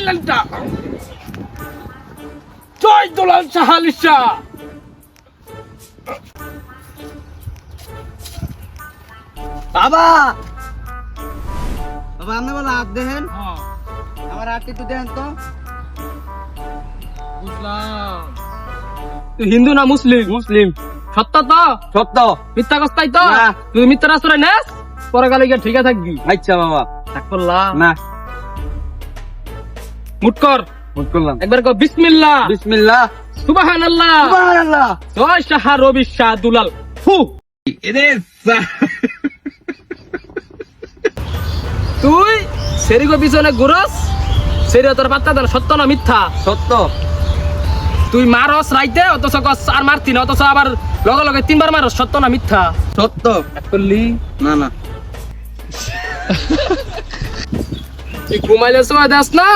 সাইলেন্টটা জয় দুলাল শাহালিশা। বাবা বাবা আপনি বলো হাত দেখেন, আমার হাত একটু দেখেন তো। বুঝলাম তুই হিন্দু না মুসলিম? মুসলিম। সত্য তো? সত্য। মিথ্যা কস্তাই তো? না। তুই মিথ্যার আশ্রয় নেস, পরে গেলে গিয়ে ঠিক থাকবি। আচ্ছা বাবা। tak করলা না। মুট কর। মুট করলাম। একবার কর বিসমিল্লাহ। বিসমিল্লাহ। সুবহানাল্লাহ। সুবহানাল্লাহ। জয় শাহ রবি শাহ দুলাল। ফু। তুই সেরিগো পিছনে ঘুরস, সেরিও তোর পাত্তা দেন। সত্য না মিথ্যা? সত্য। তুই মারস রাইতে, অথচ কস আর মারতি না, অথচ আবার লগে লগে 3 বার মারস। সত্য না মিথ্যা? সত্য। এক করলি না না। তুই ঘুমাইলে সময় দেস না,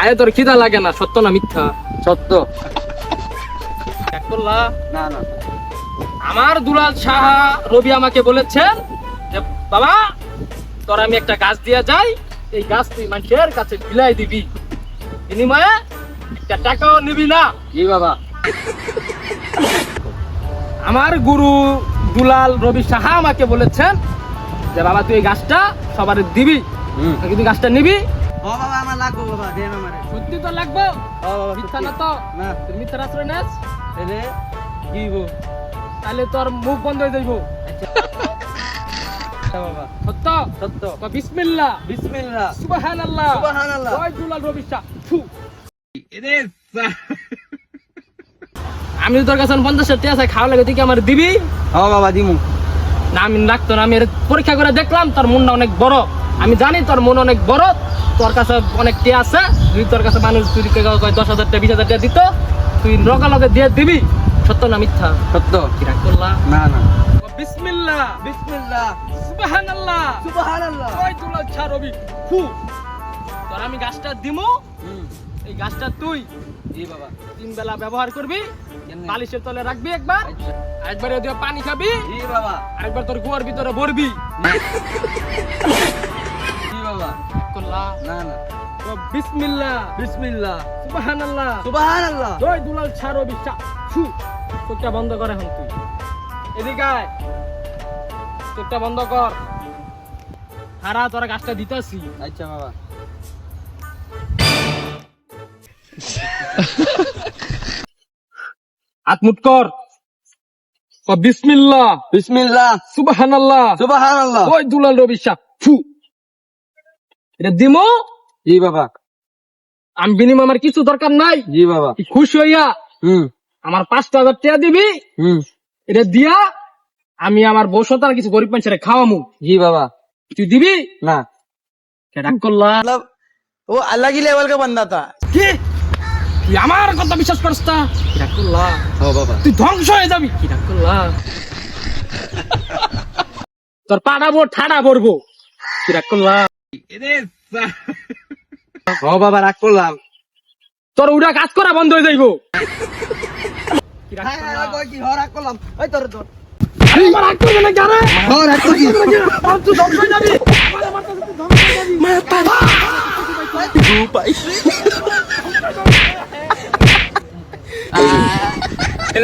আরে তোর খিদা লাগে না। সত্য না মিথ্যা? সত্য। এক করলা না না। আমার দুলাল শাহ রবি আমাকে বলেছেন যে বাবা তোর আমি একটা গাছ দিয়া যাই, এই গাছ তুই মানুষের কাছে বিলাই দিবি, বিনিময়ে একটা টাকাও নিবি না। জি বাবা। আমার গুরু দুলাল রবি সাহা আমাকে বলেছেন যে বাবা তুই এই গাছটা সবার দিবি, নাকি তুই গাছটা নিবি? ও বাবা আমার লাগবে বাবা, দেন আমারে। সত্যি তো লাগবে? ও বাবা মিথ্যা না তো? না। তুই মিথ্যার আশ্রয় নেস, এলে কি গো? তাহলে তোর মুখ বন্ধ হয়ে যাইব। আচ্ছা বাবা। সত্য? সত্য। বিসমিল্লাহ। বিসমিল্লাহ। সুবহানাল্লাহ। সুবহানাল্লাহ। জয় দুলাল রবি শাহ। ফু। আমি তোর কাছে 50 টাকা আছে, খাওয়া লাগে তুই কি আমার দিবি? ও বাবা দিমু। না আমি রাখতো না, আমি এর পরীক্ষা করে দেখলাম তোর মনটা অনেক বড়। আমি জানি তোর মন অনেক বড়, তোর কাছে অনেক টিয়া আছে। তুই তোর কাছে মানুষ তুই 10,000 টাকা 20,000 টাকা দিত, তুই লগে লগে দিয়ে দিবি। সত্য না মিথ্যা? সত্য। কি রাখ করলা? না না। বিসমিল্লাহ। বিসমিল্লাহ। সুবহানাল্লাহ। সুবহানাল্লাহ। জয় দুলাল শাহ রবি। ফু। তোর আমি গাছটা দিমু, এই গাছটা তুই জি বাবা। 3 বেলা ব্যবহার করবি, বালিশের তলে রাখবি একবার, আচ্ছা। একবার ওদিকে পানি খাবি, জি বাবা। আরেকবার তোর কুয়ার ভিতরে ভরবি। জি বাবা। করলা? না না। তো বিসমিল্লাহ। বিসমিল্লাহ। সুবহানাল্লাহ। সুবহানাল্লাহ। জয় দুলাল শাহ রবি শাহ। ফু। চোখটা বন্ধ কর এখন তুই। এদিকে আয়, চোখটা বন্ধ কর। হারা তোর গাছটা দিতাছি। আচ্ছা বাবা। হাত মুট কর। বিসমিল্লাহ। বিসমিল্লাহ। সুবহানাল্লাহ। সুবহানাল্লাহ। জয় দুলাল রবি শাহ। ফু। এটা দিমো। জি বাবা। আমি বিনিময় আমার কিছু দরকার নাই। জি বাবা। তুই খুশি হইয়া আমার 5,000 টাকা দিবি। এটা দিয়া আমি আমার বউ সন্তান কিছু গরিব মানুষের খাওয়ামু। জি বাবা। তুই দিবি না। ডাক করলা? मतलब वो अलग ही लेवल का बंदा था। কি তুই আমার কথা বিশ্বাস করছ না? কি ডাক করলা? ও বাবা। তুই ধ্বংস হয়ে যাবি। কি ডাক করলা? তোর পাড়াবো ঠাড়া পড়বো। কি ডাক করলা? ও বাবা রাগ করলাম। তোর উড়া কাজ করা বন্ধ হয়ে যাইবো। কি ডাক হ্যাঁ করলা? রাগ কি হ্যাঁ রাগ করলাম। ওই তোর তোর। আরে আমার রাগ করবে না কেন? হ্যাঁ রাগ কর কি? আর তুই ধ্বংস হয়ে যাবি। আমার মারতে তুই ধ্বংস হয়ে যাবি।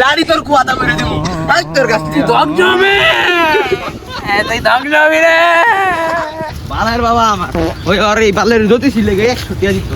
লাড়ি তোর কুয়াটা মেরে দেবো। ভাগ তোর কাছ থেকে। ধ্বংস হবে। তুই ধ্বংস হবি রে। বালের বাবা আমার। ওই আর এই বালের জ্যোতিষী লেগে 100 টাকা দিত।